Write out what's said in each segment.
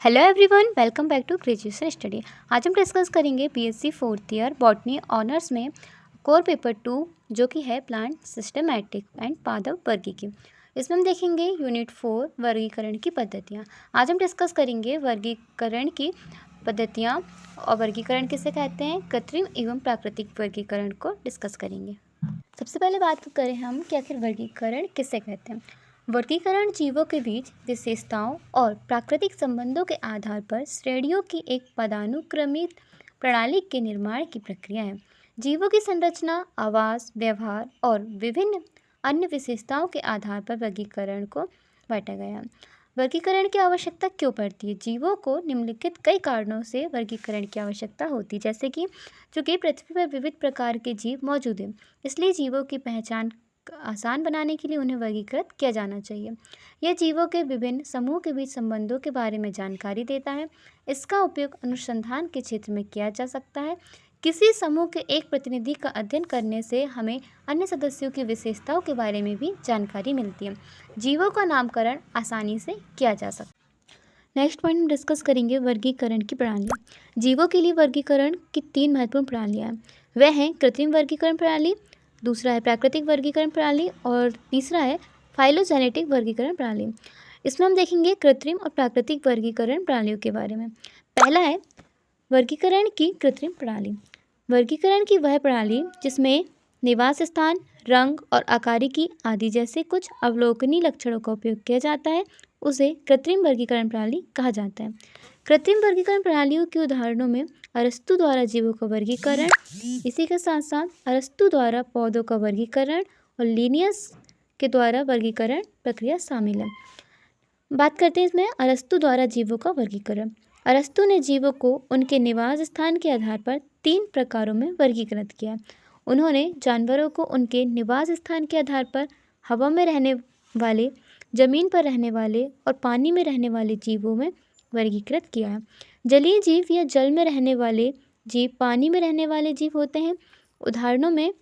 Hello everyone, welcome back to graduation study. आज हम discuss करेंगे BSc fourth year botany honours में core paper 2 जो कि है प्लांट सिस्टमैटिक एंड पादप वर्गीकी। इसमें हम देखेंगे यूनिट 4 वर्गीकरण की पद्धतियाँ। आज हम डिस्कस करेंगे वर्गीकरण की पद्धतियाँ और वर्गीकरण किसे कहते हैं, कृत्रिम एवं प्राकृतिक वर्गीकरण को डिस्कस करेंगे। सबसे पहले बात करें हम कि आखिर वर्गीकरण किसे कहते हैं। वर्गीकरण जीवों के बीच विशेषताओं और प्राकृतिक संबंधों के आधार पर श्रेणियों की एक पदानुक्रमित प्रणाली के निर्माण की प्रक्रिया है। जीवों की संरचना, आवास, व्यवहार और विभिन्न अन्य विशेषताओं के आधार पर वर्गीकरण को बांटा गया है। वर्गीकरण की आवश्यकता क्यों पड़ती है? जीवों को निम्नलिखित कई कारणों से वर्गीकरण की आवश्यकता होती है, जैसे कि चूँकि पृथ्वी पर विविध प्रकार के जीव मौजूद हैं, इसलिए जीवों की पहचान आसान बनाने के लिए उन्हें वर्गीकृत किया जाना चाहिए। यह जीवों के विभिन्न समूह के बीच संबंधों के बारे में जानकारी देता है। इसका उपयोग अनुसंधान के क्षेत्र में किया जा सकता है। किसी समूह के एक प्रतिनिधि का अध्ययन करने से हमें अन्य सदस्यों की विशेषताओं के बारे में भी जानकारी मिलती है। जीवों का नामकरण आसानी से किया जा सकता है। नेक्स्ट पॉइंट हम डिस्कस करेंगे वर्गीकरण की प्रणाली। जीवों के लिए वर्गीकरण की 3 महत्वपूर्ण प्रणालियाँ हैं। वह हैं कृत्रिम वर्गीकरण प्रणाली, दूसरा है प्राकृतिक वर्गीकरण प्रणाली और तीसरा है फाइलोजेनेटिक वर्गीकरण प्रणाली। इसमें हम देखेंगे कृत्रिम और प्राकृतिक वर्गीकरण प्रणालियों के बारे में। पहला है वर्गीकरण की कृत्रिम प्रणाली। वर्गीकरण की वह प्रणाली जिसमें निवास स्थान, रंग और आकारिकी आदि जैसे कुछ अवलोकनीय लक्षणों का उपयोग किया जाता है, उसे कृत्रिम वर्गीकरण प्रणाली कहा जाता है। कृत्रिम वर्गीकरण प्रणालियों के उदाहरणों में अरस्तु द्वारा जीवों का वर्गीकरण, इसी के साथ साथ अरस्तु द्वारा पौधों का वर्गीकरण और लिनियस के द्वारा वर्गीकरण प्रक्रिया शामिल है। बात करते हैं इसमें अरस्तु द्वारा जीवों का वर्गीकरण। अरस्तु ने जीवों को उनके निवास स्थान के आधार पर 3 प्रकारों में वर्गीकृत किया। उन्होंने जानवरों को उनके निवास स्थान के आधार पर हवा में रहने वाले, जमीन पर रहने वाले और पानी में रहने वाले जीवों में वर्गीकृत किया है। जलीय जीव या जल में रहने वाले जीव पानी में रहने वाले जीव होते हैं। उदाहरणों में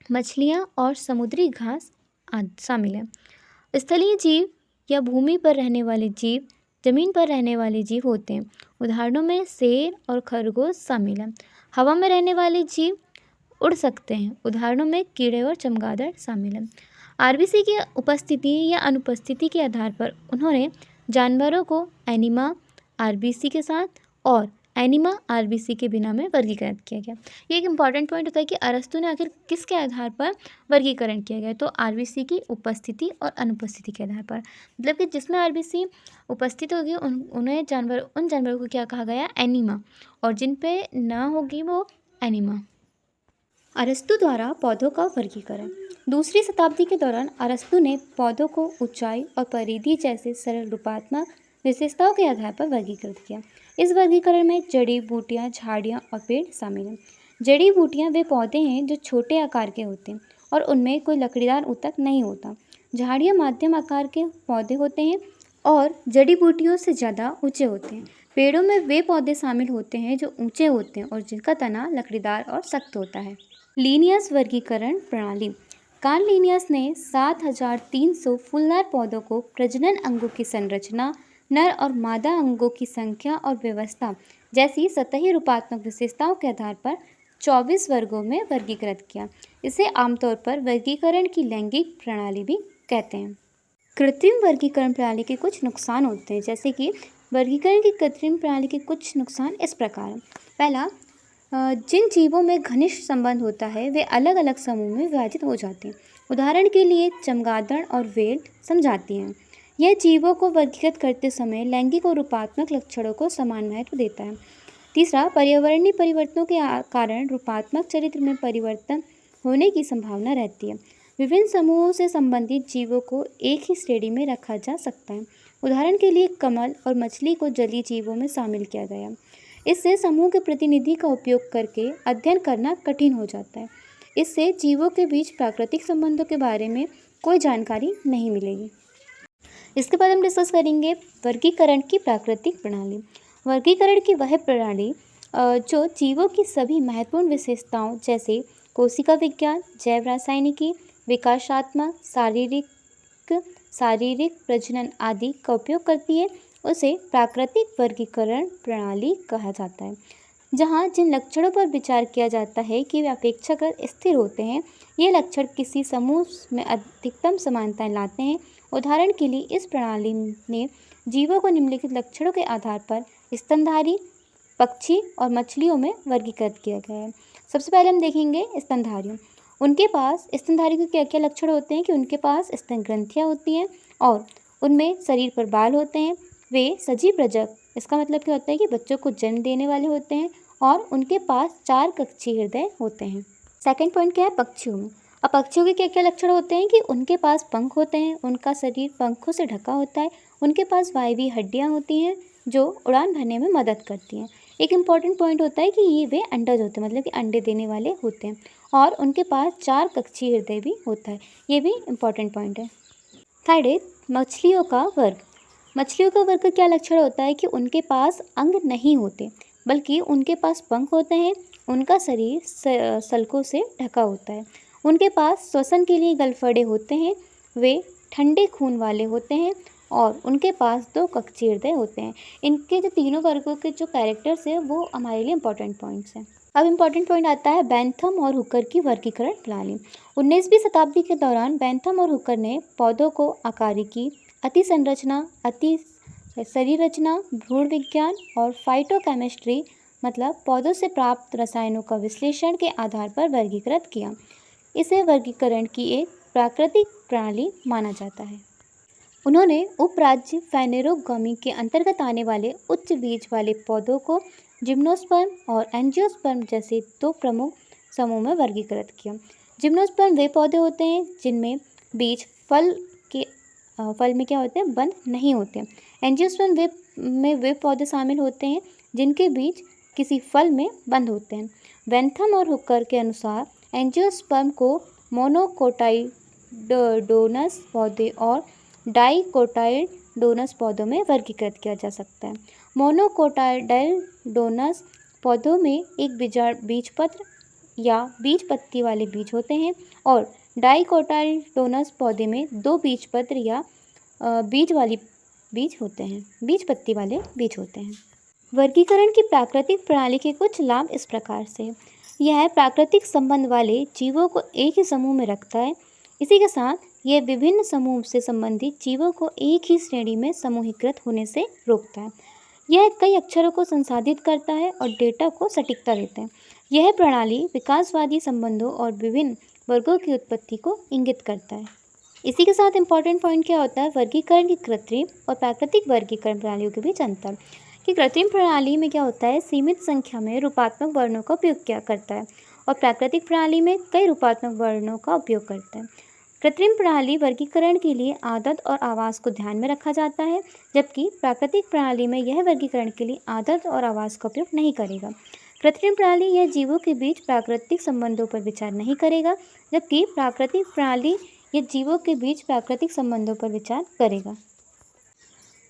मछलियाँ और समुद्री घास आदि शामिल हैं। स्थलीय जीव या भूमि पर रहने वाले जीव जमीन पर रहने वाले जीव होते हैं। उदाहरणों में शेर और खरगोश शामिल हैं। हवा में रहने वाले जीव उड़ सकते हैं। उदाहरणों में कीड़े और चमगादड़ शामिल हैं। आरबीसी की उपस्थिति या अनुपस्थिति के आधार पर उन्होंने जानवरों को एनिमा आरबीसी के साथ और एनिमा आरबीसी के बिना में वर्गीकृत किया गया। ये एक इम्पॉर्टेंट पॉइंट होता है कि अरस्तु ने आखिर किसके आधार पर वर्गीकरण किया गया, तो आरबीसी की उपस्थिति और अनुपस्थिति के आधार पर। मतलब कि जिसमें आरबीसी उपस्थित होगी उन जानवरों को क्या कहा गया, एनिमा, और जिन पे ना होगी वो एनिमा। अरस्तु द्वारा पौधों का वर्गीकरण। दूसरी शताब्दी के दौरान अरस्तु ने पौधों को ऊंचाई और परिधि जैसे सरल रूपात्मक विशेषताओं के आधार पर वर्गीकृत किया। इस वर्गीकरण में जड़ी बूटियां, झाड़ियां और पेड़ शामिल हैं। जड़ी बूटियां वे पौधे हैं जो छोटे आकार के होते हैं और उनमें कोई लकड़ीदार ऊतक नहीं होता। झाड़ियां मध्यम आकार के पौधे होते हैं और जड़ी बूटियों से ज़्यादा ऊंचे होते हैं। पेड़ों में वे पौधे शामिल होते हैं जो ऊंचे होते हैं और जिनका तना लकड़ीदार और सख्त होता है। लीनियस वर्गीकरण प्रणाली। कार्ल लिनियस ने 7300 फूलदार पौधों को प्रजनन अंगों की संरचना, नर और मादा अंगों की संख्या और व्यवस्था जैसी सतही रूपात्मक विशेषताओं के आधार पर 24 वर्गों में वर्गीकृत किया। इसे आमतौर पर वर्गीकरण की लैंगिक प्रणाली भी कहते हैं। कृत्रिम वर्गीकरण प्रणाली के कुछ नुकसान होते हैं, जैसे कि वर्गीकरण की कृत्रिम प्रणाली के कुछ नुकसान इस प्रकार हैं। पहला, जिन जीवों में घनिष्ठ संबंध होता है वे अलग अलग समूह में विभाजित हो जाते हैं। उदाहरण के लिए चमगादड़ और व्हेल समझाती हैं। यह जीवों को वर्गीकृत करते समय लैंगिक और रूपात्मक लक्षणों को समान महत्व देता है। तीसरा, पर्यावरणीय परिवर्तनों के कारण रूपात्मक चरित्र में परिवर्तन होने की संभावना रहती है। विभिन्न समूहों से संबंधित जीवों को एक ही श्रेणी में रखा जा सकता है। उदाहरण के लिए कमल और मछली को जलीय जीवों में शामिल किया गया। इससे समूह के प्रतिनिधि का उपयोग करके अध्ययन करना कठिन हो जाता है। इससे जीवों के बीच प्राकृतिक संबंधों के बारे में कोई जानकारी नहीं मिलेगी। इसके बाद हम डिस्कस करेंगे वर्गीकरण की प्राकृतिक प्रणाली। वर्गीकरण की वह प्रणाली जो जीवों की सभी महत्वपूर्ण विशेषताओं जैसे कोशिका विज्ञान, जैव रासायनिकी, विकासात्मक, शारीरिक प्रजनन आदि का उपयोग करती है। उसे प्राकृतिक वर्गीकरण प्रणाली कहा जाता है। जहाँ जिन लक्षणों पर विचार किया जाता है कि वे अपेक्षाकृत स्थिर होते हैं, ये लक्षण किसी समूह में अधिकतम समानताएं लाते हैं। उदाहरण के लिए इस प्रणाली ने जीवों को निम्नलिखित लक्षणों के आधार पर स्तनधारी, पक्षी और मछलियों में वर्गीकृत किया गया है। सबसे पहले हम देखेंगे स्तनधारियों। उनके पास स्तनधारी के क्या क्या लक्षण होते हैं कि उनके पास स्तन ग्रंथियाँ होती हैं और उनमें शरीर पर बाल होते हैं। वे सजीव प्रजक, इसका मतलब क्या होता है कि बच्चों को जन्म देने वाले होते हैं और उनके पास 4 कक्षीय हृदय होते हैं। सेकंड पॉइंट क्या है पक्षियों में। अब पक्षियों के क्या क्या लक्षण होते हैं कि उनके पास पंख होते हैं, उनका शरीर पंखों से ढका होता है, उनके पास वायवीय हड्डियाँ होती हैं जो उड़ान भरने में मदद करती हैं। एक इम्पॉर्टेंट पॉइंट होता है कि वे अंडज होते हैं, मतलब कि अंडे देने वाले होते हैं और उनके पास 4 कक्षीय हृदय भी होता है। ये भी इम्पॉर्टेंट पॉइंट है। थर्ड है मछलियों का वर्ग। मछलियों का वर्ग का क्या लक्षण होता है कि उनके पास अंग नहीं होते, बल्कि उनके पास पंख होते हैं, उनका शरीर सल्कों से ढका होता है, उनके पास श्वसन के लिए गलफड़े होते हैं, वे ठंडे खून वाले होते हैं और उनके पास 2 कक्षीय हृदय होते हैं। इनके जो तीनों वर्गों के जो कैरेक्टर्स हैं वो हमारे लिए इंपॉर्टेंट पॉइंट्स हैं। अब इम्पॉर्टेंट पॉइंट आता है बेंथम और हुकर की वर्गीकरण प्रणाली। 19वीं शताब्दी के दौरान बेंथम और हुकर ने पौधों को आकारिकी, अति संरचना, अति शरीर रचना, भ्रूण विज्ञान और फाइटोकेमिस्ट्री मतलब पौधों से प्राप्त रसायनों का विश्लेषण के आधार पर वर्गीकृत किया। इसे वर्गीकरण की एक प्राकृतिक प्रणाली माना जाता है। उन्होंने उपराज्य फेनेरोगामी के अंतर्गत आने वाले उच्च बीज वाले पौधों को जिम्नोस्पर्म और एंजियोस्पर्म जैसे 2 प्रमुख समूह में वर्गीकृत किया। जिम्नोस्पर्म वे पौधे होते हैं जिनमें बीज फल में क्या होते हैं, बंद नहीं होते। एंजियोस्पर्म में वे पौधे शामिल होते हैं जिनके बीज किसी फल में बंद होते हैं। बेंथम और हुकर के अनुसार एंजियोस्पर्म को मोनोकोटाइलडोनस पौधे और डाइकोटाइलडोनस पौधों में वर्गीकृत किया जा सकता है। मोनोकोटाइलडोनस पौधों में एक बीजपत्र या बीज पत्ती वाले बीज होते हैं और डाइकोटाइलडोनस पौधे में 2 बीजपत्र या बीज पत्ती वाले बीज होते हैं। वर्गीकरण की प्राकृतिक प्रणाली के कुछ लाभ इस प्रकार से। यह प्राकृतिक संबंध वाले जीवों को एक ही समूह में रखता है। इसी के साथ यह विभिन्न समूह से संबंधित जीवों को एक ही श्रेणी में समूहीकृत होने से रोकता है। यह कई अक्षरों को संसाधित करता है और डेटा को सटीकता देता है। यह प्रणाली विकासवादी संबंधों और विभिन्न वर्गों की उत्पत्ति को इंगित करता है। इसी के साथ इम्पॉर्टेंट पॉइंट क्या होता है, वर्गीकरण की कृत्रिम और प्राकृतिक वर्गीकरण प्रणालियों के बीच अंतर। कि कृत्रिम प्रणाली में क्या होता है, सीमित संख्या में रूपात्मक वर्णों का उपयोग किया करता है और प्राकृतिक प्रणाली में कई रूपात्मक वर्णों का उपयोग करता है। कृत्रिम प्रणाली वर्गीकरण के लिए आदत और आवाज़ को ध्यान में रखा जाता है, जबकि प्राकृतिक प्रणाली में यह वर्गीकरण के लिए आदत और आवाज़ का उपयोग नहीं करेगा। कृत्रिम प्रणाली यह जीवों के बीच प्राकृतिक संबंधों पर विचार नहीं करेगा, जबकि प्राकृतिक प्रणाली यह जीवों के बीच प्राकृतिक संबंधों पर विचार करेगा।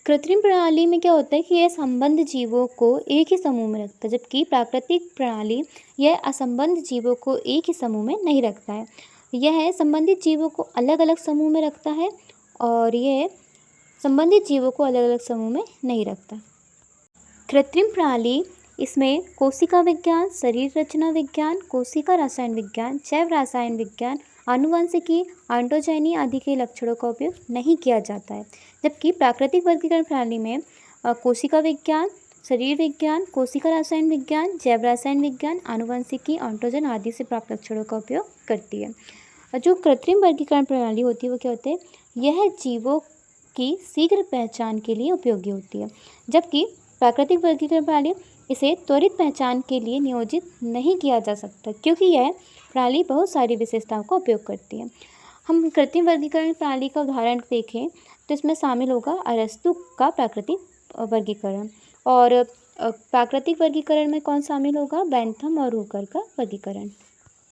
कृत्रिम प्रणाली में क्या होता है कि यह संबंध जीवों को एक ही समूह में रखता है, जबकि प्राकृतिक प्रणाली यह असंबद्ध जीवों को एक ही समूह में नहीं रखता है। यह संबंधित जीवों को अलग अलग समूह में रखता है और यह संबंधित जीवों को अलग अलग समूह में नहीं रखता। कृत्रिम प्रणाली इसमें कोशिका विज्ञान, शरीर रचना विज्ञान, कोशिका रसायन विज्ञान, जैव रसायन विज्ञान, आनुवंशिकी, ऑन्टोजेनी आदि के लक्षणों का उपयोग नहीं किया जाता है, जबकि प्राकृतिक वर्गीकरण प्रणाली में कोशिका विज्ञान, शरीर विज्ञान, कोशिका रसायन विज्ञान, जैव रसायन विज्ञान, आनुवंशिकी, ऑन्टोजन आदि से प्राप्त लक्षणों का उपयोग करती है। जो कृत्रिम वर्गीकरण प्रणाली होती है वो क्या होती है, यह जीवों की शीघ्र पहचान के लिए उपयोगी होती है, जबकि प्राकृतिक वर्गीकरण प्रणाली इसे त्वरित पहचान के लिए नियोजित नहीं किया जा सकता, क्योंकि यह प्रणाली बहुत सारी विशेषताओं का उपयोग करती है। हम कृत्रिम वर्गीकरण प्रणाली का उदाहरण देखें तो इसमें शामिल होगा अरस्तु का प्राकृतिक वर्गीकरण, और प्राकृतिक वर्गीकरण में कौन शामिल होगा, बेंथम और हुकर का वर्गीकरण।